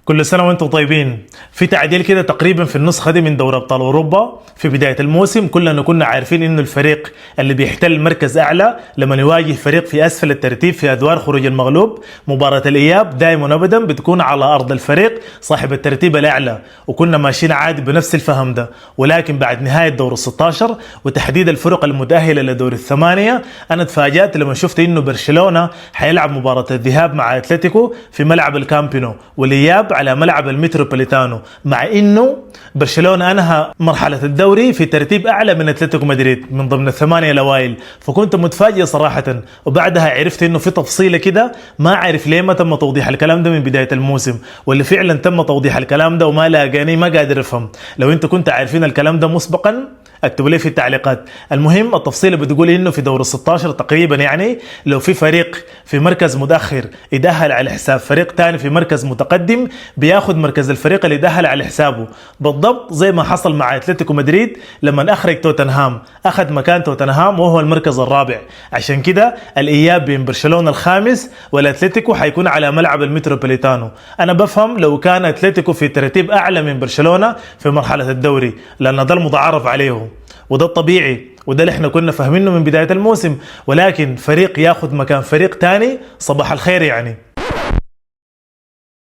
كل سنة وانتم طيبين. في تعديل كده تقريبا في النسخة دي من دوري أبطال أوروبا. في بداية الموسم كلنا كنا عارفين إنه الفريق اللي بيحتل مركز أعلى لما يواجه فريق في أسفل الترتيب في أدوار خروج المغلوب، مباراة الإياب دائما أبدا بتكون على أرض الفريق صاحب الترتيب الأعلى، وكنا ماشيين عادي بنفس الفهم ده. ولكن بعد نهاية دور ال16 وتحديد الفرق المتأهلة لدور الثمانية، أنا تفاجأت لما شفت إنه برشلونة حيلعب مباراة الذهاب مع أتلتيكو في ملعب الكامبينو، والإياب على ملعب المتروبوليتانو، مع انه برشلونة انهى مرحلة الدوري في ترتيب اعلى من اتلتيكو مدريد من ضمن الثمانية الاوائل. فكنت متفاجئ صراحة، وبعدها عرفت انه في تفصيلة كده ما عارف ليه ما تم توضيح الكلام ده من بداية الموسم، واللي فعلا تم توضيح الكلام ده وما لاقاني ما قادر افهم. لو انتوا كنتوا عارفين الكلام ده مسبقا اكتبوا لي في التعليقات. المهم التفصيل بتقول انه في دور ال16 تقريبا، يعني لو في فريق في مركز متاخر يدخل على حساب فريق تاني في مركز متقدم، بياخد مركز الفريق اللي دخل على حسابه، بالضبط زي ما حصل مع اتلتيكو مدريد لما اخرج توتنهام، اخذ مكان توتنهام وهو المركز الرابع. عشان كده الاياب بين برشلونة الخامس والاتلتيكو حيكون على ملعب المتروبوليتانو. انا بفهم لو كان اتلتيكو في ترتيب اعلى من برشلونة في مرحلة الدوري، لان ده المتعارف عليه وده الطبيعي وده اللي احنا كنا فاهمينه من بداية الموسم، ولكن فريق ياخد مكان فريق تاني صباح الخير يعني.